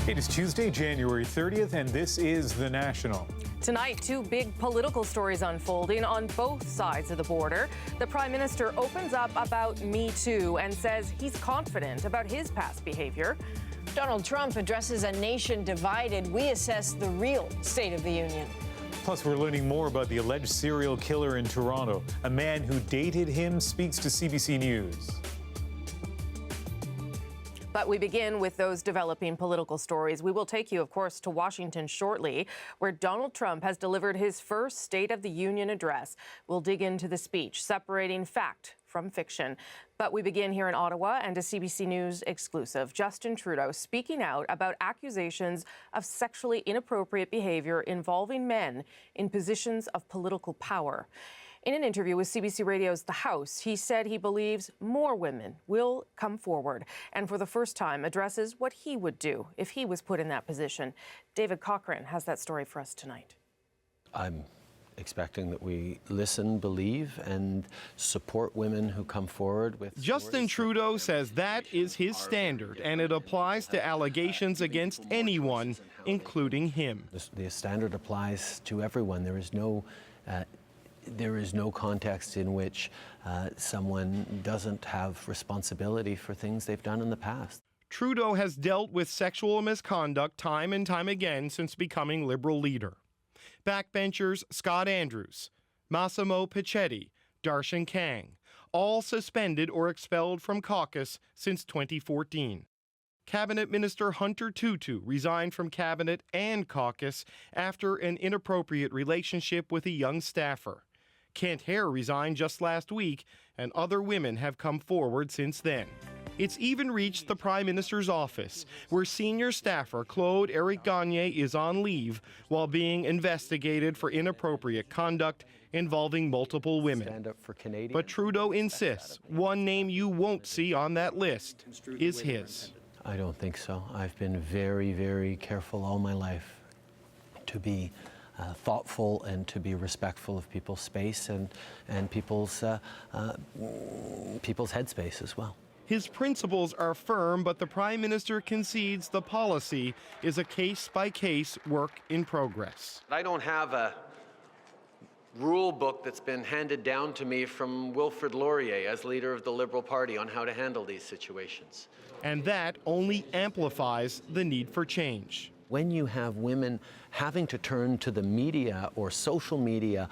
It is Tuesday, January 30th, and this is The National. Tonight, two big political stories unfolding on both sides of the border. The Prime Minister opens up about Me Too and says he's confident about his past behavior. Donald Trump addresses a nation divided. We assess the real state of the union. Plus, we're learning more about the alleged serial killer in Toronto. A man who dated him speaks to CBC News. But we begin with those developing political stories. We will take you, of course, to Washington shortly, where Donald Trump has delivered his first State of the Union address. We'll dig into the speech, separating fact from fiction. But we begin here in Ottawa and a CBC News exclusive. Justin Trudeau speaking out about accusations of sexually inappropriate behavior involving men in positions of political power. In an interview with CBC Radio's The House, he said he believes more women will come forward and for the first time addresses what he would do if he was put in that position. David Cochran has that story for us tonight. I'm expecting that we listen, believe, and support women who come forward with... Justin Trudeau says that is his standard, and it applies to allegations against anyone, including him. The standard applies to everyone. There is no context in which someone doesn't have responsibility for things they've done in the past. Trudeau has dealt with sexual misconduct time and time again since becoming Liberal leader. Backbenchers Scott Andrews, Massimo Pichetti, Darshan Kang, all suspended or expelled from caucus since 2014. Cabinet Minister Hunter Tutu resigned from cabinet and caucus after an inappropriate relationship with a young staffer. Kent Hare resigned just last week, and other women have come forward since then. It's even reached the Prime Minister's office, where senior staffer Claude-Éric Gagné is on leave while being investigated for inappropriate conduct involving multiple women. But Trudeau insists one name you won't see on that list is his. I don't think so. I've been very, very careful all my life to be thoughtful and to be respectful of people's space and people's headspace as well. His principles are firm, but the Prime Minister concedes the policy is a case-by-case work in progress. I don't have a rule book that's been handed down to me from Wilfrid Laurier as leader of the Liberal Party on how to handle these situations. And that only amplifies the need for change. When you have women having to turn to the media or social media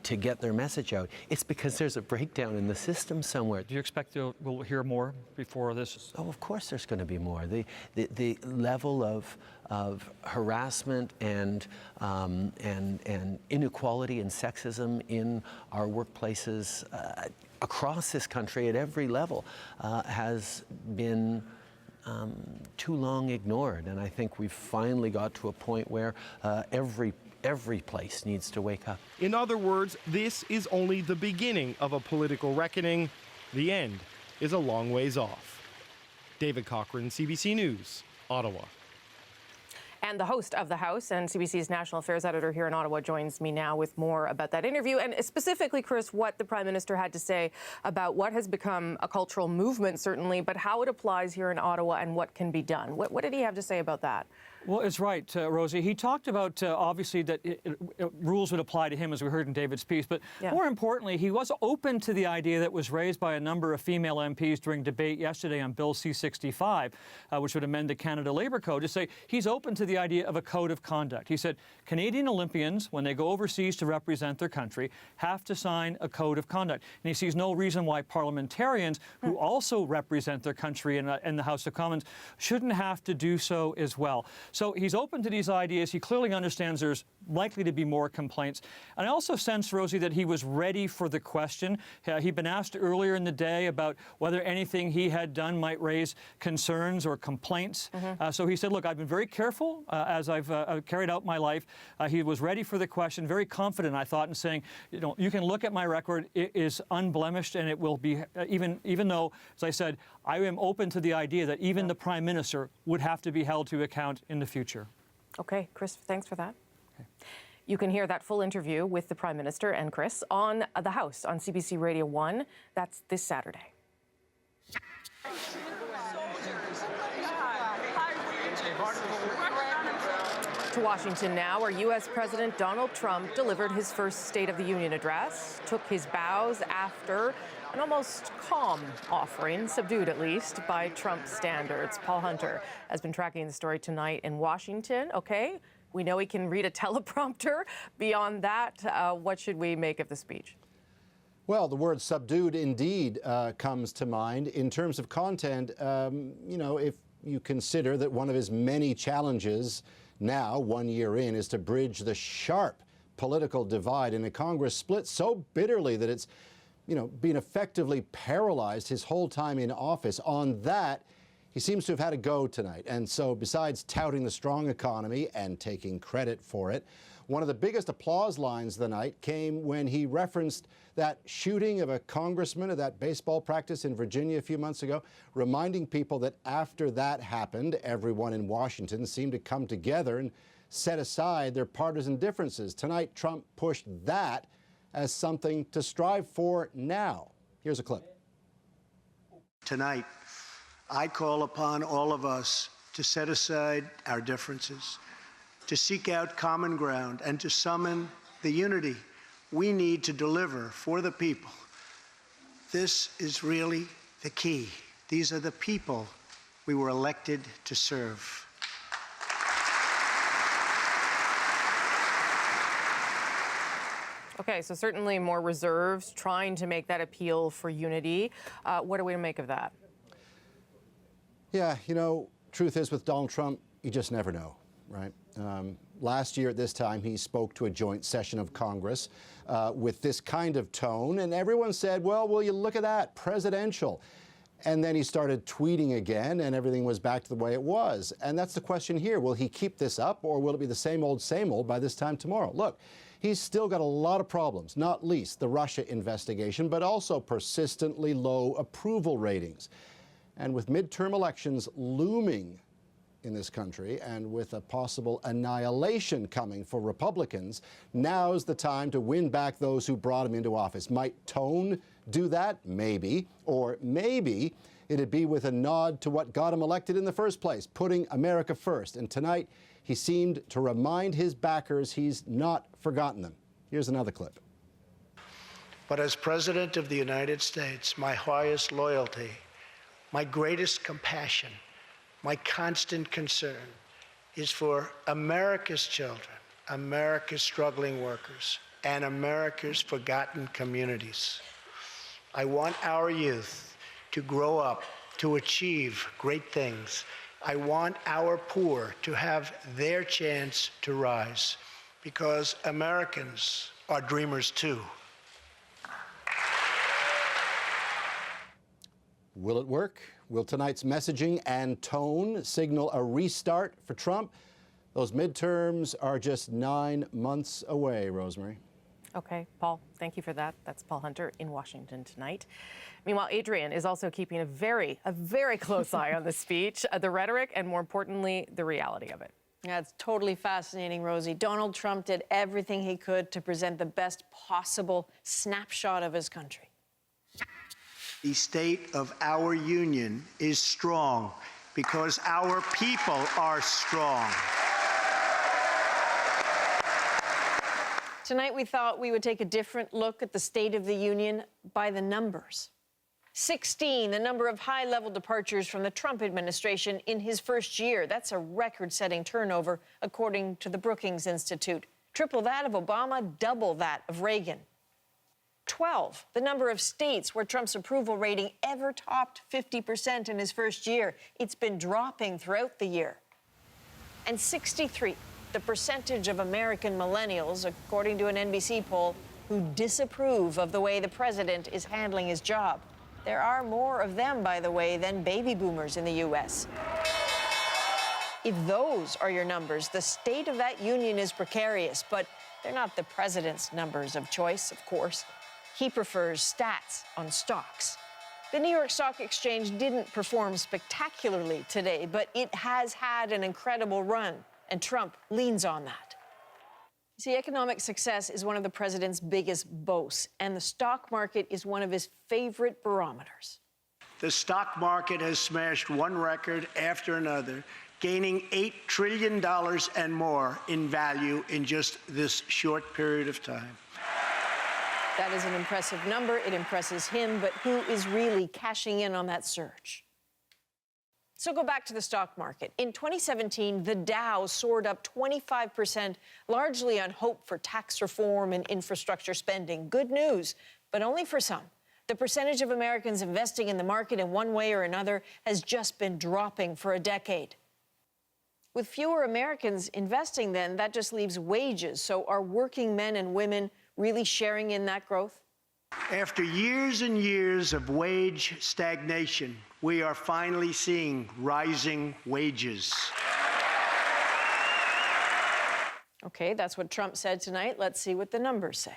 to get their message out, it's because there's a breakdown in the system somewhere. Do you expect we'll hear more before this? Oh, of course there's going to be more. The level of harassment and inequality and sexism in our workplaces across this country at every level has been too long ignored, and I think we've finally got to a point where every place needs to wake up. In other words, this is only the beginning of a political reckoning. The end is a long ways off. David Cochran, CBC News, Ottawa. And the host of The House and CBC's National Affairs editor here in Ottawa joins me now with more about that interview and specifically, Chris, what the Prime Minister had to say about what has become a cultural movement, certainly, but how it applies here in Ottawa and what can be done. What did he have to say about that? Well, it's right, Rosie. He talked about, obviously, that rules would apply to him, as we heard in David's piece. But more importantly, he was open to the idea that was raised by a number of female MPs during debate yesterday on Bill C-65, which would amend the Canada Labour Code, to say he's open to the idea of a code of conduct. He said Canadian Olympians, when they go overseas to represent their country, have to sign a code of conduct. And he sees no reason why parliamentarians, who also represent their country in the House of Commons, shouldn't have to do so as well. So he's open to these ideas. He clearly understands there's likely to be more complaints. And I also sense, Rosie, that he was ready for the question. He'd been asked earlier in the day about whether anything he had done might raise concerns or complaints. So he said, look, I've been very careful as I've carried out my life. He was ready for the question, very confident, I thought, in saying, you know, you can look at my record. It is unblemished, and it will be, even though, as I said, I am open to the idea that even the Prime Minister would have to be held to account in the future. Okay, Chris, thanks for that. Okay. You can hear that full interview with the Prime Minister and Chris on The House on CBC Radio 1. That's this Saturday. To Washington now, where U.S. President Donald Trump delivered his first State of the Union address, took his bows after an almost calm offering, subdued at least by Trump standards. Paul Hunter has been tracking the story tonight in Washington. Okay, we know he can read a teleprompter. Beyond that, what should we make of the speech? Well, the word subdued indeed comes to mind. In terms of content, you know, if you consider that one of his many challenges now, 1 year in, is to bridge the sharp political divide in a Congress split so bitterly that it's, you know, been effectively paralyzed his whole time in office. On that, he seems to have had a go tonight. And so besides touting the strong economy and taking credit for it, one of the biggest applause lines of the night came when he referenced that shooting of a congressman at that baseball practice in Virginia a few months ago, reminding people that after that happened, everyone in Washington seemed to come together and set aside their partisan differences. Tonight, Trump pushed that as something to strive for now. Here's a clip. Tonight, I call upon all of us to set aside our differences, to seek out common ground, and to summon the unity we need to deliver for the people. This is really the key. These are the people we were elected to serve. Okay, so certainly more reserves, trying to make that appeal for unity. What are we to make of that? Yeah, you know, truth is with Donald Trump, you just never know, right? Last year at this time, he spoke to a joint session of Congress with this kind of tone, and everyone said, well, will you look at that, presidential. And then he started tweeting again, and everything was back to the way it was. And that's the question here. Will he keep this up, or will it be the same old by this time tomorrow? Look, he's still got a lot of problems, not least the Russia investigation, but also persistently low approval ratings. And with midterm elections looming in this country, and with a possible annihilation coming for Republicans, now's the time to win back those who brought him into office. Might tone do that? Maybe. Or maybe it'd be with a nod to what got him elected in the first place, putting America first. And tonight, he seemed to remind his backers he's not forgotten them. Here's another clip. But as President of the United States, my highest loyalty, my greatest compassion, my constant concern is for America's children, America's struggling workers, and America's forgotten communities. I want our youth to grow up, to achieve great things. I want our poor to have their chance to rise, because Americans are dreamers too. Will it work? Will tonight's messaging and tone signal a restart for Trump? Those midterms are just 9 months away, Rosemary. Okay, Paul, thank you for that. That's Paul Hunter in Washington tonight. Meanwhile, Adrian is also keeping a very close eye on the speech, the rhetoric, and more importantly, the reality of it. Yeah, it's totally fascinating, Rosie. Donald Trump did everything he could to present the best possible snapshot of his country. The state of our union is strong because our people are strong. Tonight, we thought we would take a different look at the State of the Union by the numbers. 16, the number of high-level departures from the Trump administration in his first year. That's a record-setting turnover, according to the Brookings Institute. Triple that of Obama, double that of Reagan. 12, the number of states where Trump's approval rating ever topped 50% in his first year. It's been dropping throughout the year. And 63, the percentage of American millennials, according to an NBC poll, who disapprove of the way the president is handling his job. There are more of them, by the way, than baby boomers in the U.S. If those are your numbers, the state of that union is precarious, but they're not the president's numbers of choice, of course. He prefers stats on stocks. The New York Stock Exchange didn't perform spectacularly today, but it has had an incredible run, and Trump leans on that. See, economic success is one of the president's biggest boasts, and the stock market is one of his favorite barometers. The stock market has smashed one record after another, gaining $8 trillion and more in value in just this short period of time. That is an impressive number. It impresses him, but who is really cashing in on that surge? So go back to the stock market. In 2017, the Dow soared up 25%, largely on hope for tax reform and infrastructure spending. Good news, but only for some. The percentage of Americans investing in the market in one way or another has just been dropping for a decade. With fewer Americans investing, then, that just leaves wages. So are working men and women really sharing in that growth? After years and years of wage stagnation, we are finally seeing rising wages. Okay, that's what Trump said tonight. Let's see what the numbers say.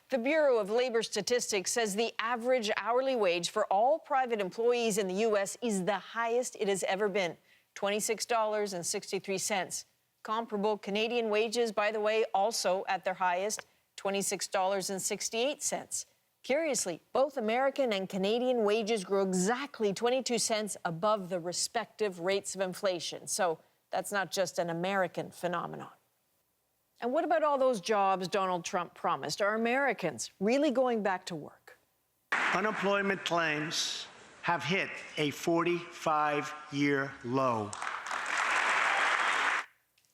The Bureau of Labor Statistics says the average hourly wage for all private employees in the U.S. is the highest it has ever been, $26.63. Comparable Canadian wages, by the way, also at their highest, $26.68. Curiously, both American and Canadian wages grew exactly 22 cents above the respective rates of inflation. So that's not just an American phenomenon. And what about all those jobs Donald Trump promised? Are Americans really going back to work? Unemployment claims have hit a 45-year low.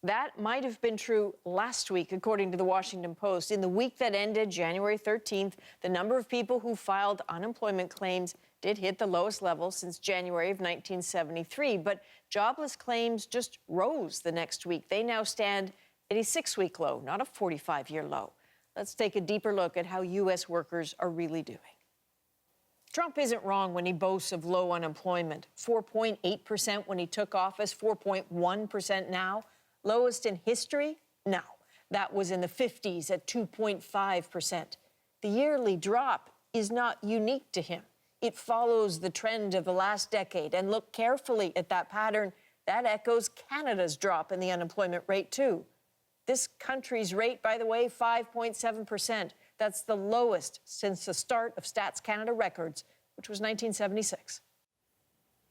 That might have been true last week, according to the Washington Post. In the week that ended January 13th, the number of people who filed unemployment claims did hit the lowest level since January of 1973. But jobless claims just rose the next week. They now stand at a 6-week low, not a 45-year low. Let's take a deeper look at how U.S. workers are really doing. Trump isn't wrong when he boasts of low unemployment. 4.8% when he took office, 4.1% now. Lowest in history? No. That was in the 50s at 2.5%. The yearly drop is not unique to him. It follows the trend of the last decade. And look carefully at that pattern. That echoes Canada's drop in the unemployment rate, too. This country's rate, by the way, 5.7%. That's the lowest since the start of Stats Canada records, which was 1976.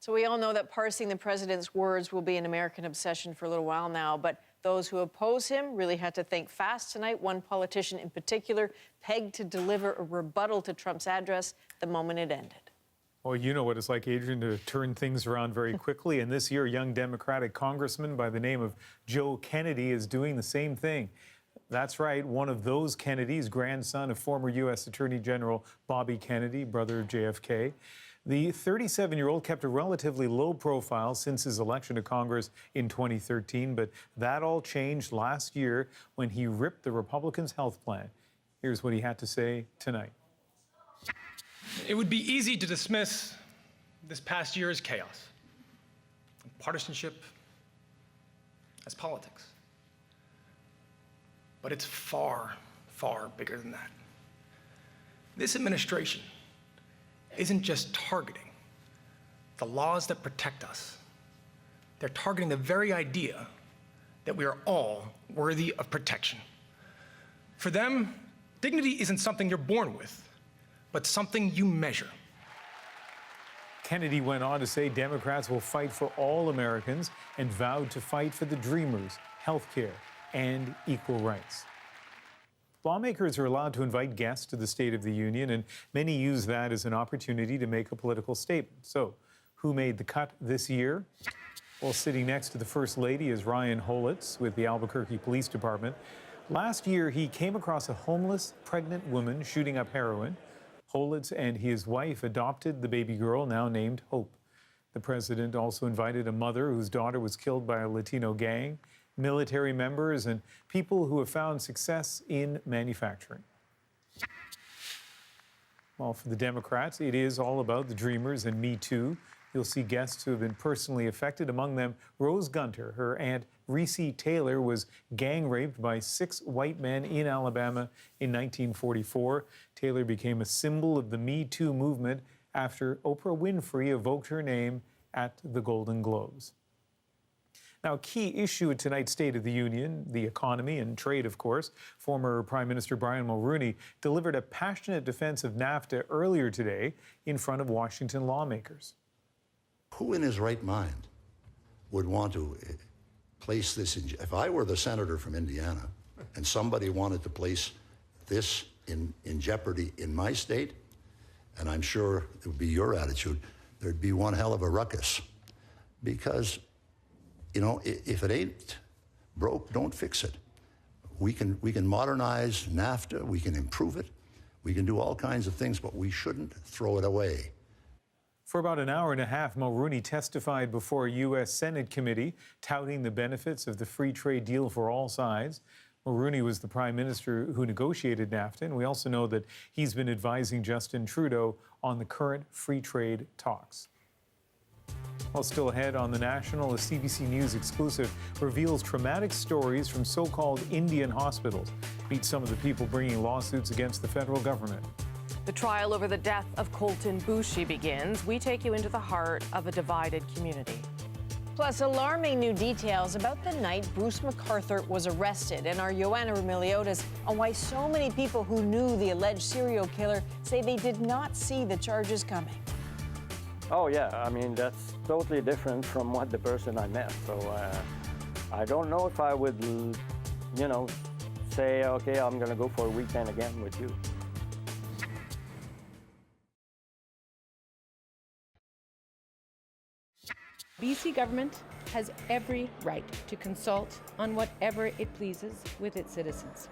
So we all know that parsing the president's words will be an American obsession for a little while now, but those who oppose him really had to think fast tonight. One politician in particular pegged to deliver a rebuttal to Trump's address the moment it ended. Well, you know what it's like, Adrian, to turn things around very quickly. And this year, a young Democratic congressman by the name of Joe Kennedy is doing the same thing. That's right, one of those Kennedys, grandson of former U.S. Attorney General Bobby Kennedy, brother of JFK. The 37-year-old kept a relatively low profile since his election to Congress in 2013, but that all changed last year when he ripped the Republicans' health plan. Here's what he had to say tonight. It would be easy to dismiss this past year as chaos, partisanship as politics. But it's far, far bigger than that. This administration isn't just targeting the laws that protect us. They're targeting the very idea that we are all worthy of protection. For them, dignity isn't something you're born with, but something you measure. Kennedy went on to say Democrats will fight for all Americans and vowed to fight for the Dreamers, health care, and equal rights. Lawmakers are allowed to invite guests to the State of the Union, and many use that as an opportunity to make a political statement. So, who made the cut this year? Well, sitting next to the First Lady is Ryan Holitz with the Albuquerque Police Department. Last year, he came across a homeless, pregnant woman shooting up heroin. Holitz and his wife adopted the baby girl, now named Hope. The president also invited a mother whose daughter was killed by a Latino gang, military members, and people who have found success in manufacturing. Well, for the Democrats, it is all about the Dreamers and Me Too. You'll see guests who have been personally affected, among them Rose Gunter. Her aunt, Reese Taylor, was gang raped by 6 white men in Alabama in 1944. Taylor became a symbol of the Me Too movement after Oprah Winfrey evoked her name at the Golden Globes. Now, a key issue at tonight's State of the Union, the economy and trade, of course. Former Prime Minister Brian Mulroney delivered a passionate defense of NAFTA earlier today in front of Washington lawmakers. Who in his right mind would want to place this in, if I were the senator from Indiana and somebody wanted to place this in jeopardy in my state, and I'm sure it would be your attitude, there'd be one hell of a ruckus. Because, you know, if it ain't broke, don't fix it. We can modernize NAFTA, we can improve it, we can do all kinds of things, but we shouldn't throw it away. For about an hour and a half, Mulroney testified before a U.S. Senate committee, touting the benefits of the free trade deal for all sides. Mulroney was the prime minister who negotiated NAFTA, and we also know that he's been advising Justin Trudeau on the current free trade talks. Well, still ahead on The National, a CBC News exclusive reveals traumatic stories from so-called Indian hospitals. Meet some of the people bringing lawsuits against the federal government. The trial over the death of Colton Boushie begins. We take you into the heart of a divided community. Plus, alarming new details about the night Bruce Macarthur was arrested, and our Joanna Remiliotis on why so many people who knew the alleged serial killer say they did not see the charges coming. Oh yeah, I mean, that's totally different from what the person I met. So I don't know if I would, you know, say, okay, I'm gonna go for a weekend again with you. BC government has every right to consult on whatever it pleases with its citizens.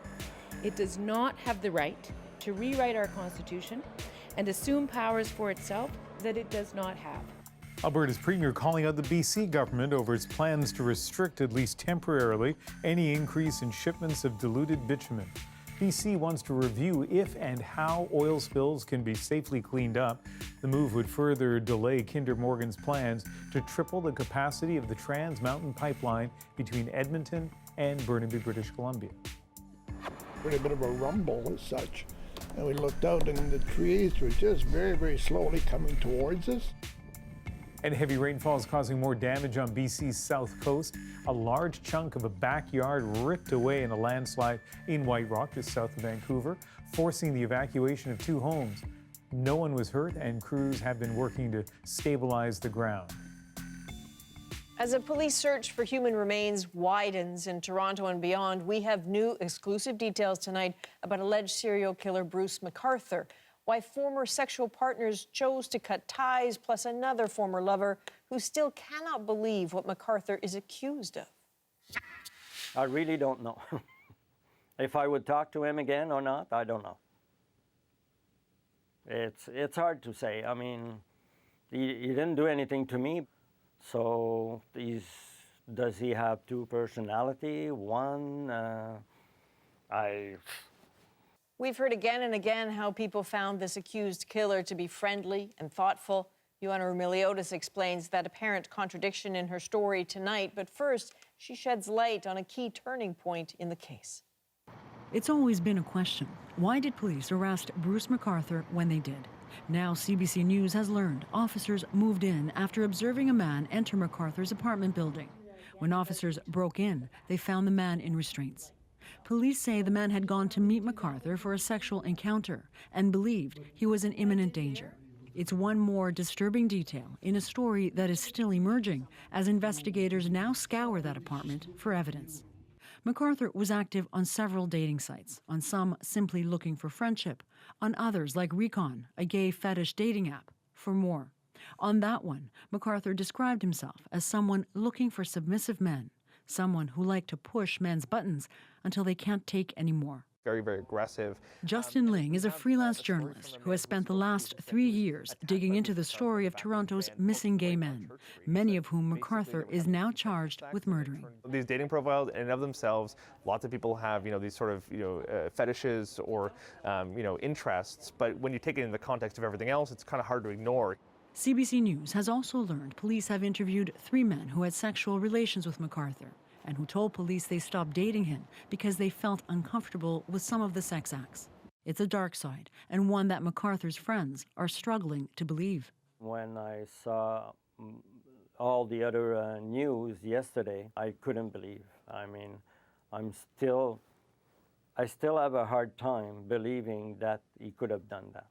It does not have the right to rewrite our Constitution and assume powers for itself that it does not have. Alberta's premier calling out the BC government over its plans to restrict, at least temporarily, any increase in shipments of diluted bitumen. BC wants to review if and how oil spills can be safely cleaned up. The move would further delay Kinder Morgan's plans to triple the capacity of the Trans Mountain pipeline between Edmonton and Burnaby, British Columbia. A bit of a rumble as such. And we looked out and the trees were just very, very slowly coming towards us. And heavy rainfall is causing more damage on BC's south coast. A large chunk of a backyard ripped away in a landslide in White Rock, just south of Vancouver, forcing the evacuation of 2 homes. No one was hurt, and crews have been working to stabilize the ground. As a police search for human remains widens in Toronto and beyond, we have new exclusive details tonight about alleged serial killer Bruce Macarthur, why former sexual partners chose to cut ties, plus another former lover who still cannot believe what Macarthur is accused of. I really don't know. If I would talk to him again or not, I don't know. It's hard to say. I mean, he didn't do anything to me. So does he have 2 personalities? One, We've heard again and again how people found this accused killer to be friendly and thoughtful. Joanna Remiliotis explains that apparent contradiction in her story tonight. But first, she sheds light on a key turning point in the case. It's always been a question. Why did police arrest Bruce Macarthur when they did? Now CBC News has learned officers moved in after observing a man enter Macarthur's apartment building. When officers broke in, they found the man in restraints. Police say the man had gone to meet Macarthur for a sexual encounter and believed he was in imminent danger. It's one more disturbing detail in a story that is still emerging as investigators now scour that apartment for evidence. Macarthur was active on several dating sites, on some simply looking for friendship, on others like Recon, a gay fetish dating app, for more. On that one, Macarthur described himself as someone looking for submissive men, someone who liked to push men's buttons until they can't take any more. Very, very aggressive. Justin Ling is a freelance journalist who has spent the last 3 years digging into the story of Toronto's missing gay men, many of whom Macarthur is now charged with murdering. These dating profiles in and of themselves, lots of people have, these sort of, fetishes or, interests, but when you take it in the context of everything else, it's kind of hard to ignore. CBC News has also learned police have interviewed 3 men who had sexual relations with Macarthur and who told police they stopped dating him because they felt uncomfortable with some of the sex acts. It's a dark side, and one that Macarthur's friends are struggling to believe. When I saw all the other news yesterday, I couldn't believe. I mean, I still have a hard time believing that he could have done that.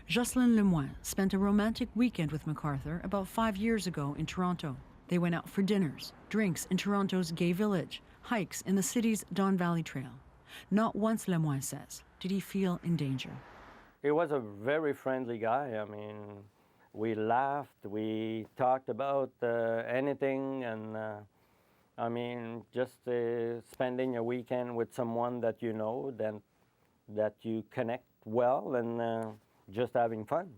Jocelyn Lemoine spent a romantic weekend with Macarthur about 5 years ago in Toronto. They went out for dinners, drinks in Toronto's Gay Village, hikes in the city's Don Valley Trail. Not once, Lemoine says, did he feel in danger. He was a very friendly guy. I mean, we laughed, we talked about anything, and I mean, just spending a weekend with someone that you know, that you connect well, and just having fun.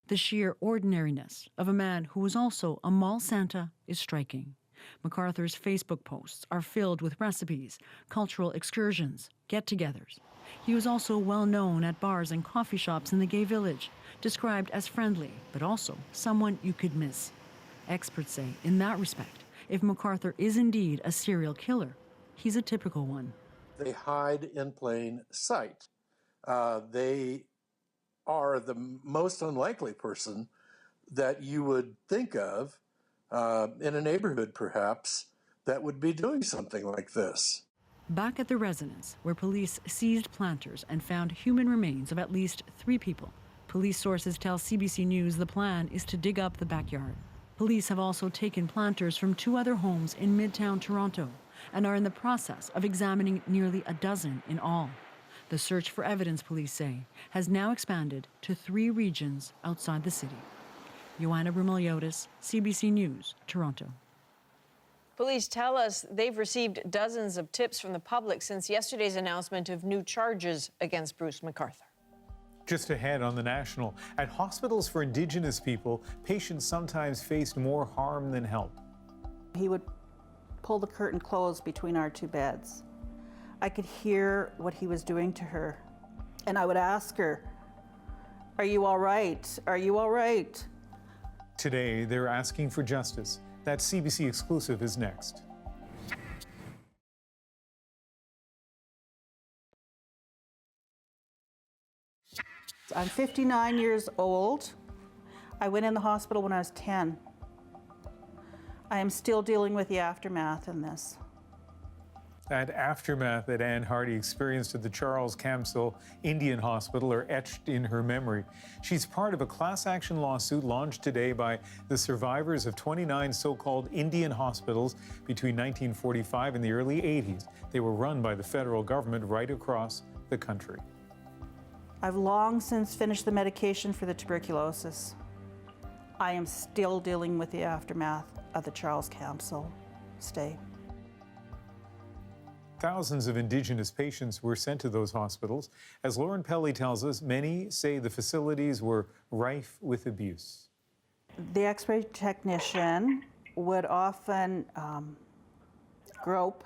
The sheer ordinariness of a man who was also a mall Santa is striking. Macarthur's Facebook posts are filled with recipes, cultural excursions, get-togethers. He was also well known at bars and coffee shops in the Gay Village, described as friendly, but also someone you could miss. Experts say, in that respect, if Macarthur is indeed a serial killer, he's a typical one. They hide in plain sight. They are the most unlikely person that you would think of in a neighborhood, perhaps, that would be doing something like this. Back at the residence, where police seized planters and found human remains of at least 3 people, police sources tell CBC News the plan is to dig up the backyard. Police have also taken planters from 2 other homes in Midtown Toronto and are in the process of examining nearly a dozen in all. The search for evidence, police say, has now expanded to 3 regions outside the city. Joanna Brumeliotis, CBC News, Toronto. Police tell us they've received dozens of tips from the public since yesterday's announcement of new charges against Bruce Macarthur. Just ahead on The National, at hospitals for Indigenous people, patients sometimes faced more harm than help. He would pull the curtain closed between our 2 beds. I could hear what he was doing to her, and I would ask her, "Are you all right? Are you all right?" Today, they're asking for justice. That CBC exclusive is next. I'm 59 years old. I went in the hospital when I was 10. I am still dealing with the aftermath in this. That aftermath that Anne Hardy experienced at the Charles Camsell Indian Hospital are etched in her memory. She's part of a class action lawsuit launched today by the survivors of 29 so-called Indian hospitals between 1945 and the early 80s. They were run by the federal government right across the country. I've long since finished the medication for the tuberculosis. I am still dealing with the aftermath of the Charles Camsell stay. Thousands of Indigenous patients were sent to those hospitals. As Lauren Pelly tells us, many say the facilities were rife with abuse. The X-ray technician would often grope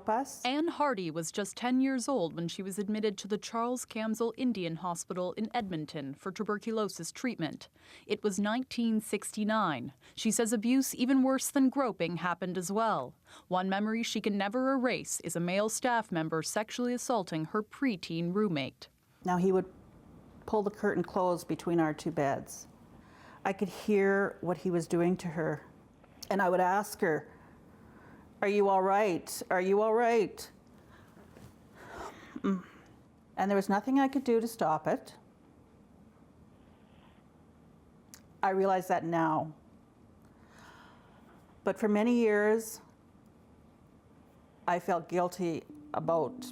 us. Anne Hardy was just 10 years old when she was admitted to the Charles Camsell Indian Hospital in Edmonton for tuberculosis treatment. It was 1969. She says abuse even worse than groping happened as well. One memory she can never erase is a male staff member sexually assaulting her preteen roommate. Now he would pull the curtain closed between our 2 beds. I could hear what he was doing to her, and I would ask her, "Are you all right? Are you all right?" And there was nothing I could do to stop it. I realize that now. But for many years, I felt guilty about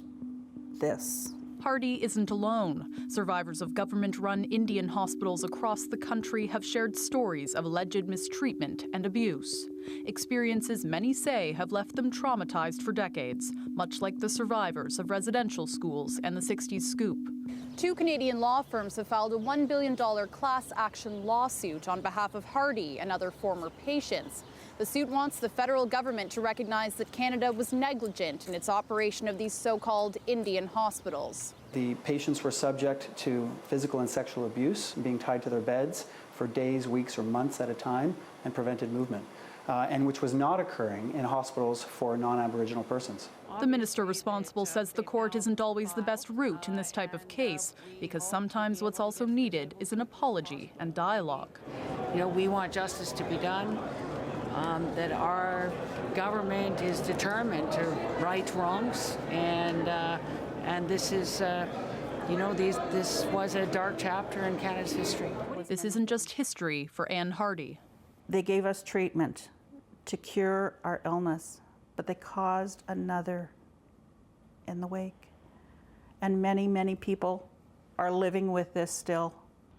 this. Hardy isn't alone. Survivors of government-run Indian hospitals across the country have shared stories of alleged mistreatment and abuse. Experiences many say have left them traumatized for decades, much like the survivors of residential schools and the 60s scoop. 2 Canadian law firms have filed a $1 billion class action lawsuit on behalf of Hardy and other former patients. The suit wants the federal government to recognize that Canada was negligent in its operation of these so-called Indian hospitals. The patients were subject to physical and sexual abuse, being tied to their beds for days, weeks, or months at a time, and prevented movement, and which was not occurring in hospitals for non-Aboriginal persons. The minister responsible says the court isn't always the best route in this type of case, because sometimes what's also needed is an apology and dialogue. You know, we want justice to be done. That our government is determined to right wrongs, and this is, this was a dark chapter in Canada's history. This isn't just history for Anne Hardy. They gave us treatment to cure our illness, but they caused another in the wake. And many, many people are living with this still.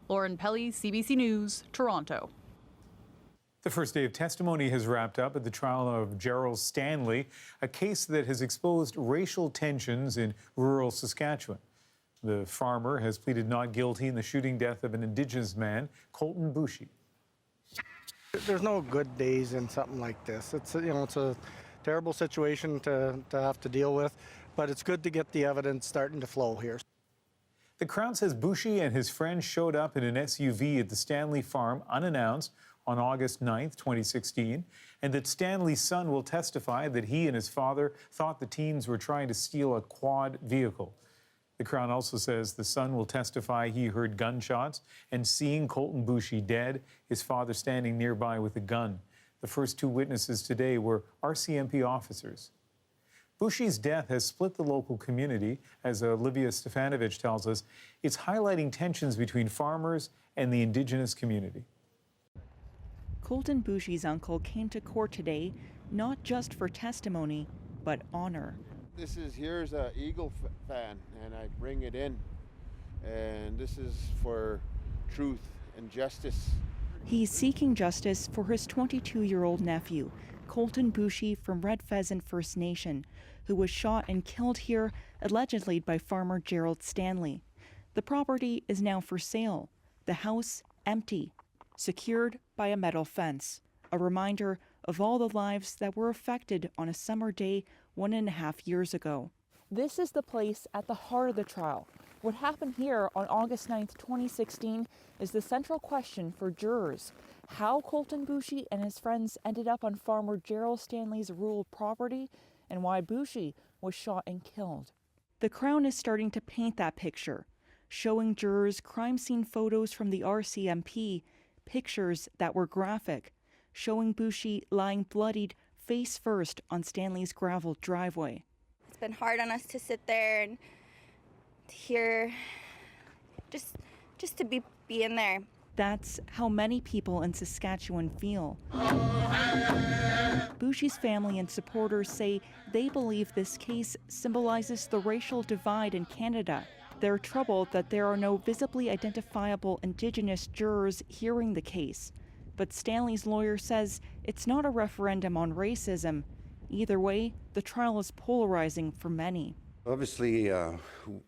Lauren Pelly, CBC News, Toronto. The first day of testimony has wrapped up at the trial of Gerald Stanley, a case that has exposed racial tensions in rural Saskatchewan. The farmer has pleaded not guilty in the shooting death of an Indigenous man, Colton Boushie. There's no good days in something like this. It's a terrible situation to have to deal with, but it's good to get the evidence starting to flow here. The Crown says Boushie and his friends showed up in an SUV at the Stanley farm unannounced on August 9th, 2016, and that Stanley's son will testify that he and his father thought the teens were trying to steal a quad vehicle. The Crown also says the son will testify he heard gunshots and seeing Colton Boushie dead, his father standing nearby with a gun. The first two witnesses today were RCMP officers. Boushie's death has split the local community. As Olivia Stefanovich tells us, it's highlighting tensions between farmers and the Indigenous community. Colton Boushie's uncle came to court today, not just for testimony, but honor. Here's an Eagle fan, and I bring it in. And this is for truth and justice. He's seeking justice for his 22-year-old nephew, Colton Boushie from Red Pheasant First Nation, who was shot and killed here, allegedly by farmer Gerald Stanley. The property is now for sale, the house empty, secured by a metal fence, a reminder of all the lives that were affected on a summer day 1.5 years ago. This is the place at the heart of the trial. What happened here on August 9th, 2016 is the central question for jurors: how Colton Boushie and his friends ended up on farmer Gerald Stanley's rural property, and why Boushie was shot and killed. The Crown is starting to paint that picture, showing jurors crime scene photos from the RCMP, pictures that were graphic, showing Boushie lying bloodied face first on Stanley's gravel driveway. It's been hard on us to sit there and to hear, just to be in there. That's how many people in Saskatchewan feel. Boushie's family and supporters say they believe this case symbolizes the racial divide in Canada. They're troubled that there are no visibly identifiable Indigenous jurors hearing the case. But Stanley's lawyer says it's not a referendum on racism. Either way, the trial is polarizing for many. Obviously,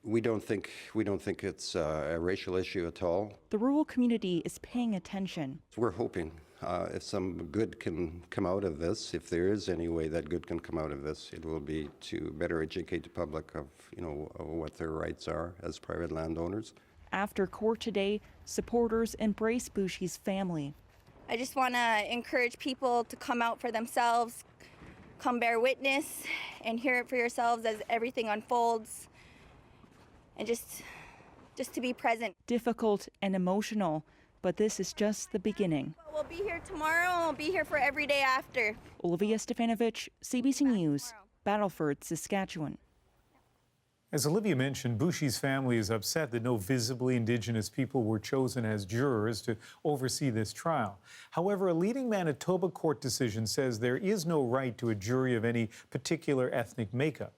we don't think it's a racial issue at all. The rural community is paying attention. We're hoping if some good can come out of this, if there is any way that good can come out of this, it will be to better educate the public of what their rights are as private landowners. After court today, supporters embrace Boushie's family. I just want to encourage people to come out for themselves, come bear witness, and hear it for yourselves as everything unfolds, and just to be present. Difficult and emotional, but this is just the beginning. We'll be here tomorrow, and we'll be here for every day after. Olivia Stefanovich, CBC News, Battleford, Saskatchewan. As Olivia mentioned, Boushie's family is upset that no visibly Indigenous people were chosen as jurors to oversee this trial. However, a leading Manitoba court decision says there is no right to a jury of any particular ethnic makeup.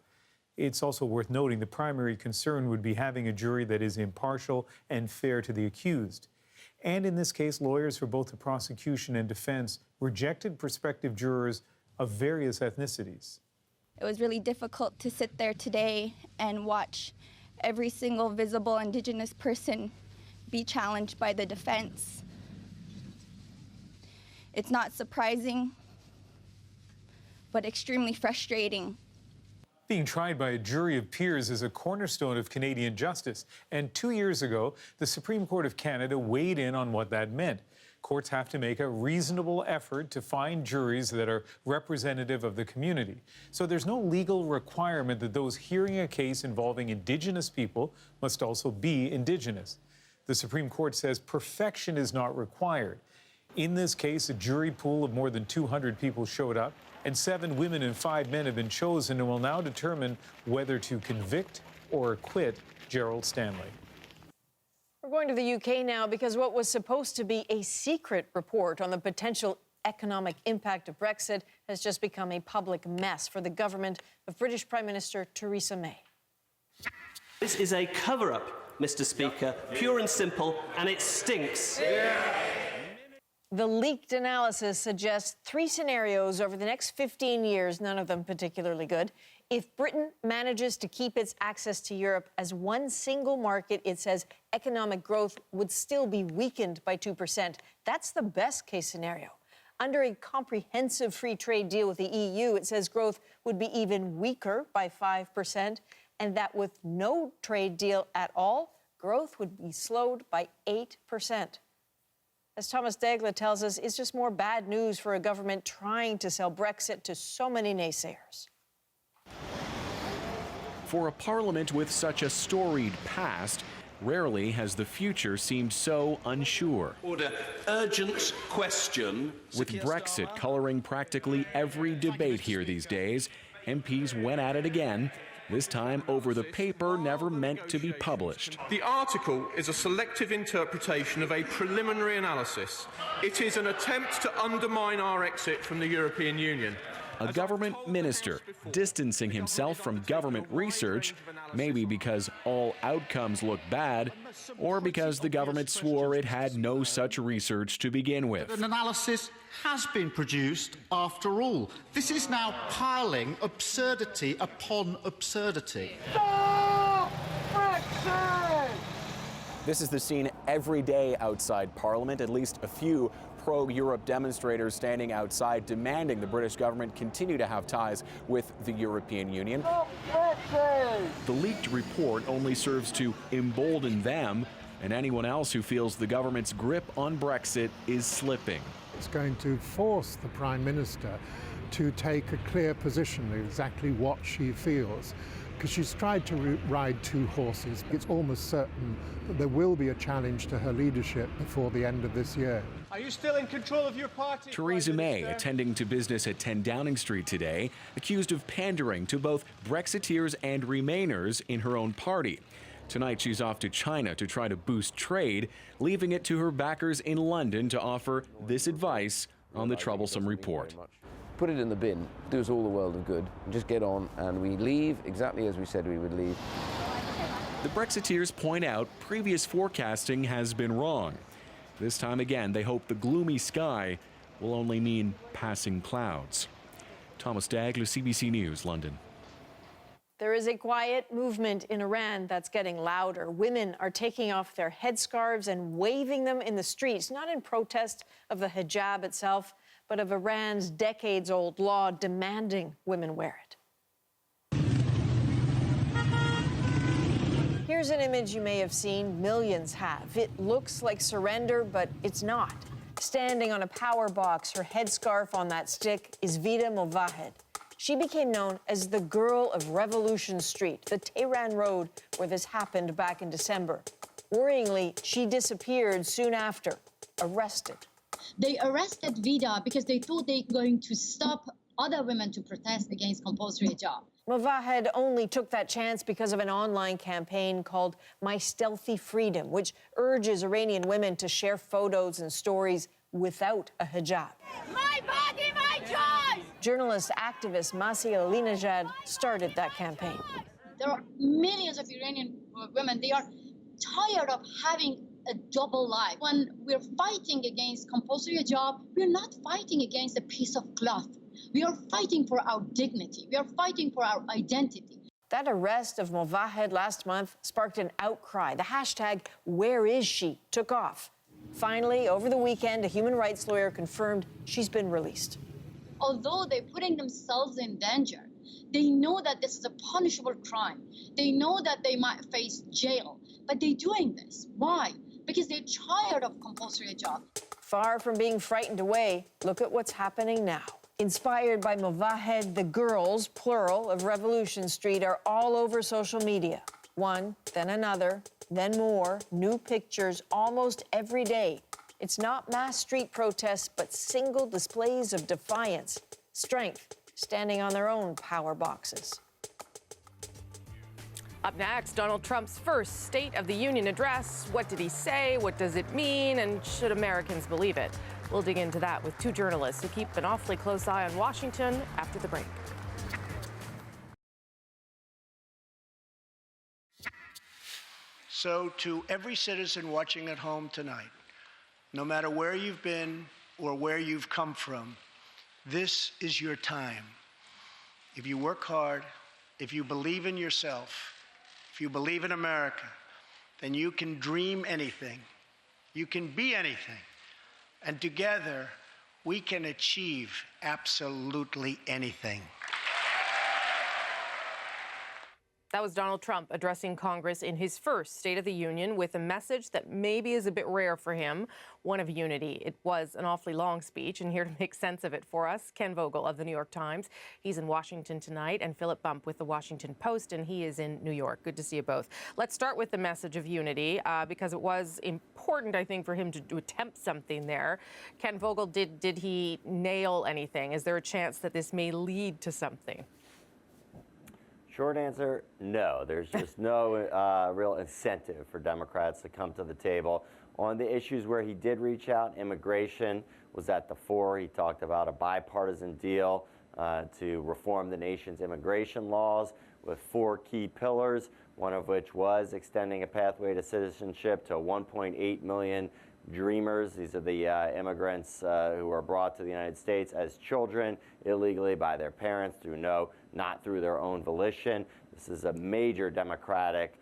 It's also worth noting the primary concern would be having a jury that is impartial and fair to the accused. And in this case, lawyers for both the prosecution and defense rejected prospective jurors of various ethnicities. It was really difficult to sit there today and watch every single visible Indigenous person be challenged by the defense. It's not surprising, but extremely frustrating. Being tried by a jury of peers is a cornerstone of Canadian justice. And 2 years ago, the Supreme Court of Canada weighed in on what that meant. Courts have to make a reasonable effort to find juries that are representative of the community. So there's no legal requirement that those hearing a case involving Indigenous people must also be Indigenous. The Supreme Court says perfection is not required. In this case, a jury pool of more than 200 people showed up, and 7 women and 5 men have been chosen and will now determine whether to convict or acquit Gerald Stanley. We're going to the UK now because what was supposed to be a secret report on the potential economic impact of Brexit has just become a public mess for the government of British Prime Minister Theresa May. This is a cover-up, Mr. Speaker, pure and simple, and it stinks. The leaked analysis suggests 3 scenarios over the next 15 years, none of them particularly good. If Britain manages to keep its access to Europe as one single market, it says economic growth would still be weakened by 2%. That's the best case scenario. Under a comprehensive free trade deal with the EU, it says growth would be even weaker by 5%, and that with no trade deal at all, growth would be slowed by 8%. As Thomas Daigle tells us, it's just more bad news for a government trying to sell Brexit to so many naysayers. For a parliament with such a storied past, rarely has the future seemed so unsure. Order. Urgent question. With Brexit coloring practically every debate here these days, MPs went at it again, this time over the paper never meant to be published. The article is a selective interpretation of a preliminary analysis. It is an attempt to undermine our exit from the European Union. A government minister distancing himself from government research, maybe because all outcomes look bad, or because the government swore it had no such research to begin with. An analysis has been produced after all. This is now piling absurdity upon absurdity. Stop Brexit! This is the scene every day outside Parliament. At least a few pro-Europe demonstrators standing outside demanding the British government continue to have ties with the European Union. The leaked report only serves to embolden them and anyone else who feels the government's grip on Brexit is slipping. It's going to force the Prime Minister to take a clear position of exactly what she feels, because she's tried to ride 2 horses. It's almost certain that there will be a challenge to her leadership before the end of this year. Are you still in control of your party? Theresa May attending to business at 10 Downing Street today, accused of pandering to both Brexiteers and Remainers in her own party. Tonight she's off to China to try to boost trade, leaving it to her backers in London to offer this advice on the troublesome report. Put it in the bin, do us all the world of good, and just get on, and we leave exactly as we said we would leave. The Brexiteers point out previous forecasting has been wrong. This time again, they hope the gloomy sky will only mean passing clouds. Thomas Daigle, CBC News, London. There is a quiet movement in Iran that's getting louder. Women are taking off their headscarves and waving them in the streets, not in protest of the hijab itself, but of Iran's decades-old law demanding women wear it. Here's an image you may have seen, millions have. It looks like surrender, but it's not. Standing on a power box, her headscarf on that stick, is Vida Movahed. She became known as the Girl of Revolution Street, the Tehran road where this happened back in December. Worryingly, she disappeared soon after, arrested. They arrested Vida because they thought they were going to stop other women to protest against compulsory hijab. Movahed only took that chance because of an online campaign called My Stealthy Freedom, which urges Iranian women to share photos and stories without a hijab. My body, my choice! Journalist activist Masih Alinejad started that campaign. There are millions of Iranian women. They are tired of having a double life. When we're fighting against compulsory hijab, we're not fighting against a piece of cloth. We are fighting for our dignity. We are fighting for our identity. That arrest of Movahed last month sparked an outcry. The hashtag #WhereIsShe took off. Finally, over the weekend, a human rights lawyer confirmed she's been released. Although they're putting themselves in danger, they know that this is a punishable crime. They know that they might face jail, but they're doing this. Why? Because they're tired of compulsory hijab. Far from being frightened away, look at what's happening now. Inspired by Movahed, the girls, plural, of Revolution Street are all over social media. One, then another, then more, new pictures almost every day. It's not mass street protests, but single displays of defiance, strength, standing on their own power boxes. Up next, Donald Trump's first State of the Union address. What did he say? What does it mean? And should Americans believe it? We'll dig into that with two journalists who keep an awfully close eye on Washington after the break. So to every citizen watching at home tonight, no matter where you've been or where you've come from, this is your time. If you work hard, if you believe in yourself, if you believe in America, then you can dream anything. You can be anything. And together, we can achieve absolutely anything. That was Donald Trump addressing Congress in his first State of the Union with a message that maybe is a bit rare for him, one of unity. It was an awfully long speech, and here to make sense of it for us, Ken Vogel of the New York Times. He's in Washington tonight, and Philip Bump with the Washington Post, and he is in New York. Good to see you both. Let's start with the message of unity, because it was important, I think, for him to attempt something there. Ken Vogel, did he nail anything? Is there a chance that this may lead to something? Short answer, no. There's just no real incentive for Democrats to come to the table. On the issues where he did reach out, immigration was at the fore. He talked about a bipartisan deal to reform the nation's immigration laws with 4 key pillars, one of which was extending a pathway to citizenship to 1.8 million Dreamers. These are the immigrants who are brought to the United States as children illegally by their parents not through their own volition. This is a major Democratic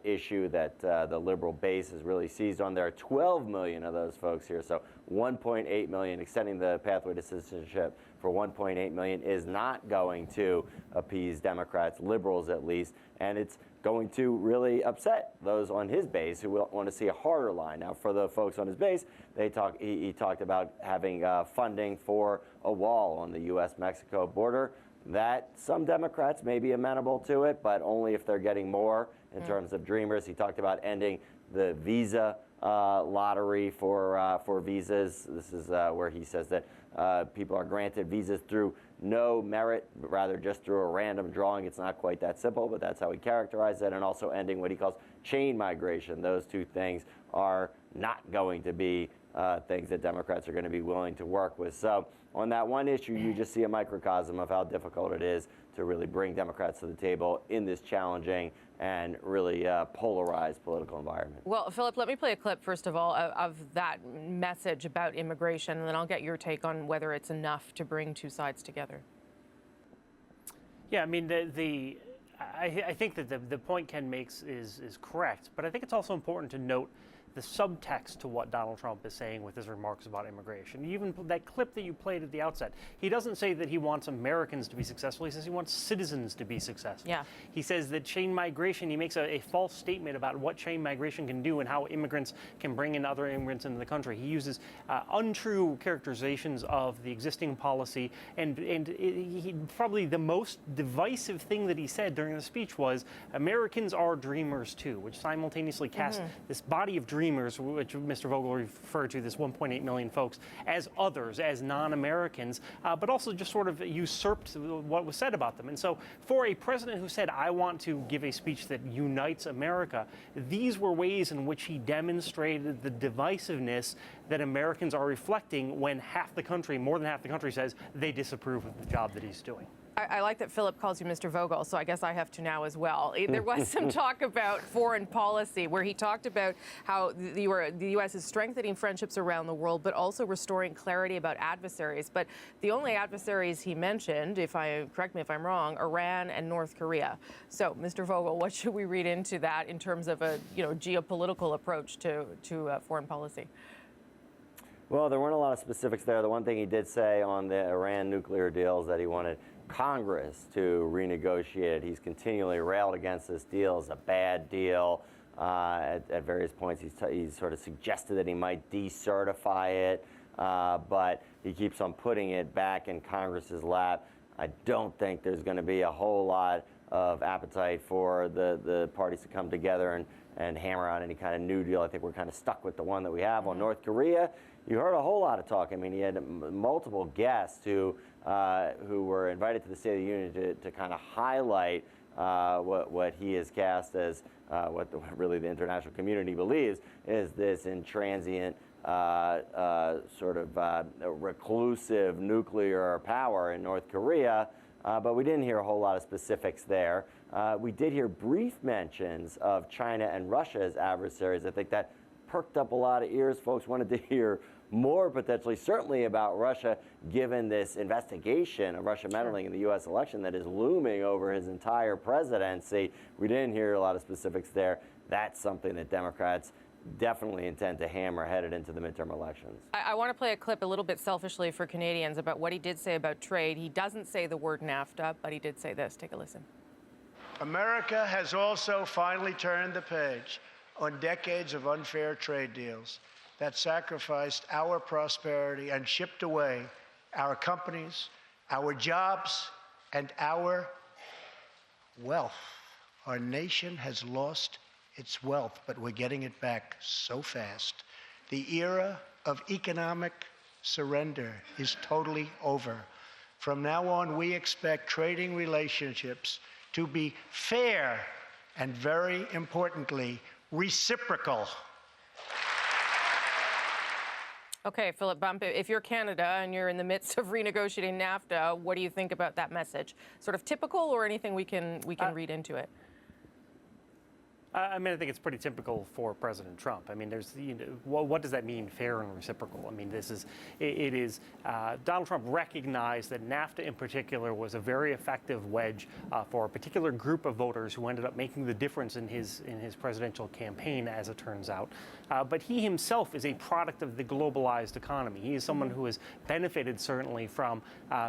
issue that the liberal base has really seized on. There are 12 million of those folks here, so 1.8 million. Extending the pathway to citizenship for 1.8 million is not going to appease Democrats, liberals at least, and it's going to really upset those on his base who want to see a harder line. Now, for the folks on his base, he talked about having funding for a wall on the U.S.-Mexico border. That some Democrats may be amenable to it, but only if they're getting more in terms of Dreamers. He talked about ending the visa lottery for visas. This is where he says that people are granted visas through no merit, rather just through a random drawing. It's not quite that simple, but that's how he characterized it. And also ending what he calls chain migration. Those two things are not going to be things that Democrats are going to be willing to work with. So on that one issue, you just see a microcosm of how difficult it is to really bring Democrats to the table in this challenging and really polarized political environment. Well, Philip, let me play a clip, first of all, of that message about immigration, and then I'll get your take on whether it's enough to bring two sides together. Yeah, I mean, I think that the point Ken makes is correct, but I think it's also important to note the subtext to what Donald Trump is saying with his remarks about immigration. Even that clip that you played at the outset, he doesn't say that he wants Americans to be successful. He says he wants citizens to be successful. Yeah. He says that chain migration, he makes a false statement about what chain migration can do and how immigrants can bring in other immigrants into the country. He uses untrue characterizations of the existing policy, and he probably the most divisive thing that he said during the speech was Americans are dreamers too, which simultaneously casts this body of dreamers, which Mr. Vogel referred to, this 1.8 million folks, as others, as non-Americans, but also just sort of usurped what was said about them. And so for a president who said, I want to give a speech that unites America, these were ways in which he demonstrated the divisiveness that Americans are reflecting when half the country, more than half the country, says they disapprove of the job that he's doing. I like that Philip calls you Mr. Vogel, so I guess I have to now as well. There was some talk about foreign policy where he talked about how the U.S. is strengthening friendships around the world, but also restoring clarity about adversaries. But the only adversaries he mentioned, correct me if I'm wrong, Iran and North Korea. So, Mr. Vogel, what should we read into that in terms of a geopolitical approach to foreign policy? Well, there weren't a lot of specifics there. The one thing he did say on the Iran nuclear deal is that he wanted Congress to renegotiate it. He's continually railed against this deal as a bad deal. At various points, he's sort of suggested that he might decertify it, but he keeps on putting it back in Congress's lap. I don't think there's going to be a whole lot of appetite for the parties to come together and hammer out any kind of new deal. I think we're kind of stuck with the one that we have on North Korea. You heard a whole lot of talk. I mean, he had multiple guests who were invited to the State of the Union to kind of highlight what he has cast as what really the international community believes is this intransient sort of reclusive nuclear power in North Korea, but we didn't hear a whole lot of specifics there. We did hear brief mentions of China and Russia as adversaries. I think that perked up a lot of ears. Folks wanted to hear more potentially, certainly about Russia, given this investigation of Russia meddling in the U.S. election that is looming over his entire presidency. We didn't hear a lot of specifics there. That's something that Democrats definitely intend to hammer headed into the midterm elections. I want to play a clip a little bit selfishly for Canadians about what he did say about trade. He doesn't say the word NAFTA, but he did say this. Take a listen. America has also finally turned the page on decades of unfair trade deals that sacrificed our prosperity and shipped away our companies, our jobs, and our wealth. Our nation has lost its wealth, but we're getting it back so fast. The era of economic surrender is totally over. From now on, we expect trading relationships to be fair and, very importantly, reciprocal. Okay, Philip Bump, if you're Canada and you're in the midst of renegotiating NAFTA, what do you think about that message? Sort of typical, or anything we can read into it? I mean, I think it's pretty typical for President Trump. I mean, there's, what does that mean, fair and reciprocal? I mean, Donald Trump recognized that NAFTA in particular was a very effective wedge for a particular group of voters who ended up making the difference in his presidential campaign, as it turns out. But he himself is a product of the globalized economy. He is someone who has benefited certainly from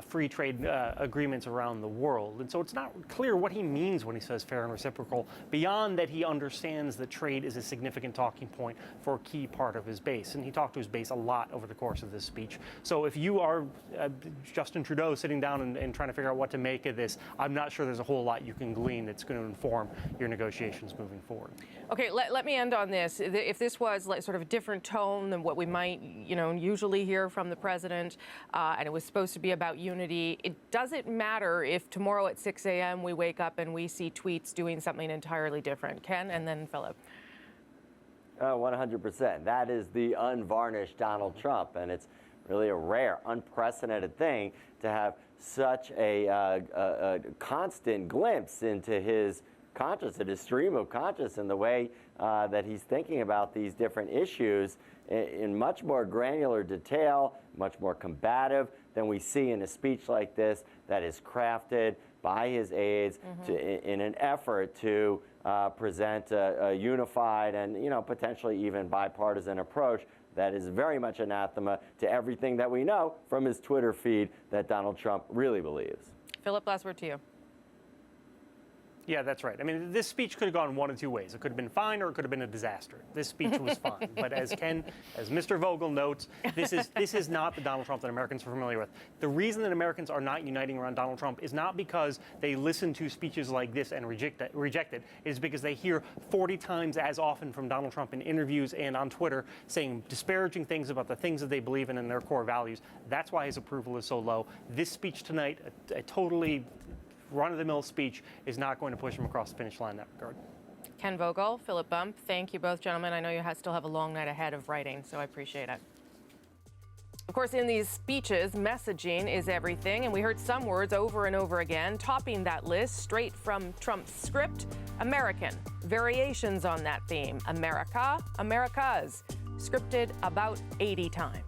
free trade agreements around the world. And so it's not clear what he means when he says fair and reciprocal, beyond that he understands that trade is a significant talking point for a key part of his base. And he talked to his base a lot over the course of this speech. So if you are Justin Trudeau sitting down and trying to figure out what to make of this, I'm not sure there's a whole lot you can glean that's going to inform your negotiations moving forward. Okay, let me end on this. If this was like sort of a different tone than what we might, usually hear from the president, and it was supposed to be about unity, does it matter if tomorrow at 6 a.m. we wake up and we see tweets doing something entirely different? Ken, and then Philip. 100%. That is the unvarnished Donald Trump, and it's really a rare, unprecedented thing to have such a constant glimpse into his conscious, his stream of conscious, and the way that he's thinking about these different issues in much more granular detail, much more combative than we see in a speech like this that is crafted by his aides in an effort to present a unified and potentially even bipartisan approach that is very much anathema to everything that we know from his Twitter feed that Donald Trump really believes. Philip, last word to you. Yeah, that's right. I mean, this speech could have gone one of two ways. It could have been fine, or it could have been a disaster. This speech was fine. But as Mr. Vogel notes, this is not the Donald Trump that Americans are familiar with. The reason that Americans are not uniting around Donald Trump is not because they listen to speeches like this and reject it. It is because they hear 40 times as often from Donald Trump in interviews and on Twitter saying disparaging things about the things that they believe in and their core values. That's why his approval is so low. This speech tonight, a totally run-of-the-mill speech, is not going to push him across the finish line in that regard. Ken Vogel, Philip Bump, thank you both, gentlemen. I know you still have a long night ahead of writing, so I appreciate it. Of course, in these speeches, messaging is everything, and we heard some words over and over again. Topping that list, straight from Trump's script, American. Variations on that theme, America, Americas. Scripted about 80 times.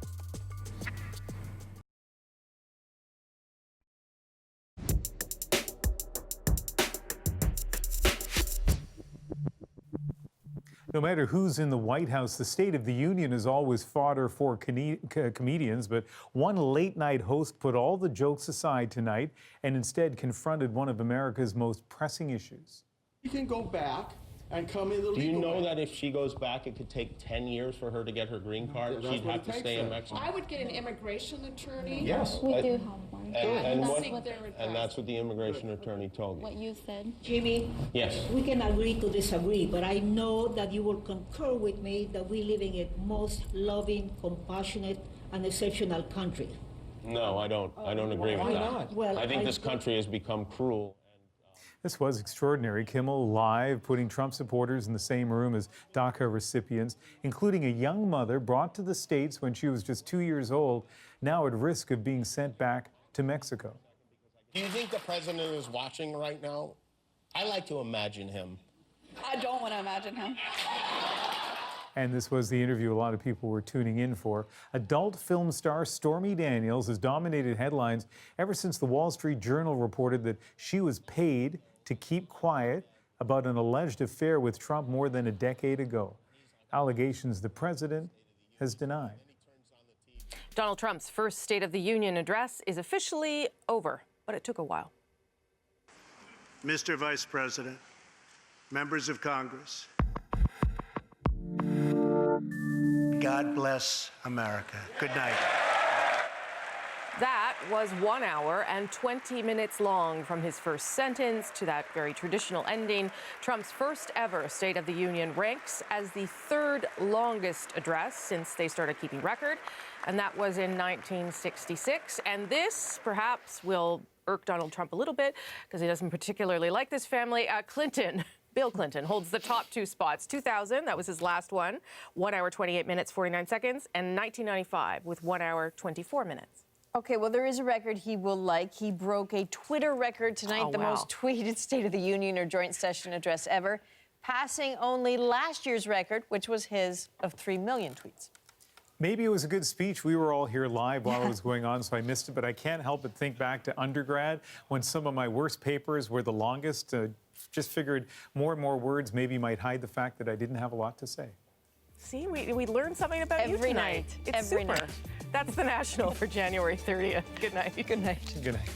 No matter who's in the White House, the State of the Union is always fodder for comedians, but one late-night host put all the jokes aside tonight and instead confronted one of America's most pressing issues. You can go back and come in the legal Do you know way. that if she goes back, it could take 10 years for her to get her green card? Yeah, She'd have to stay in Mexico. I would get an immigration attorney. Yes. We do have one. And that's what the immigration attorney told me. What you said. Jimmy, yes. We can agree to disagree, but I know that you will concur with me that we live in a most loving, compassionate, and exceptional country. No, I don't. I don't agree with Why that. not? Well, I think this country has become cruel. This was extraordinary. Kimmel live, putting Trump supporters in the same room as DACA recipients, including a young mother brought to the States when she was just 2 years old, now at risk of being sent back to Mexico. Do you think the president is watching right now? I like to imagine him. I don't want to imagine him. And this was the interview a lot of people were tuning in for. Adult film star Stormy Daniels has dominated headlines ever since the Wall Street Journal reported that she was paid to keep quiet about an alleged affair with Trump more than a decade ago. Allegations the president has denied. Donald Trump's first State of the Union address is officially over, but it took a while. Mr. Vice President, members of Congress, God bless America. Good night. That was 1 hour and 20 minutes long from his first sentence to that very traditional ending. Trump's first ever State of the Union ranks as the third longest address since they started keeping record, and that was in 1966. And this perhaps will irk Donald Trump a little bit because he doesn't particularly like this family. Bill Clinton holds the top two spots. 2000, that was his last one, 1 hour, 28 minutes, 49 seconds, and 1995 with 1 hour, 24 minutes. Okay, well, there is a record he will like. He broke a Twitter record tonight, the most tweeted State of the Union or joint session address ever, passing only last year's record, which was his, of 3 million tweets. Maybe it was a good speech. We were all here live while it was going on, so I missed it. But I can't help but think back to undergrad when some of my worst papers were the longest. Just figured more and more words maybe might hide the fact that I didn't have a lot to say. See, we learned something about you tonight. It's Every super. night. That's the National for January 30th. Good night. Good night. Good night.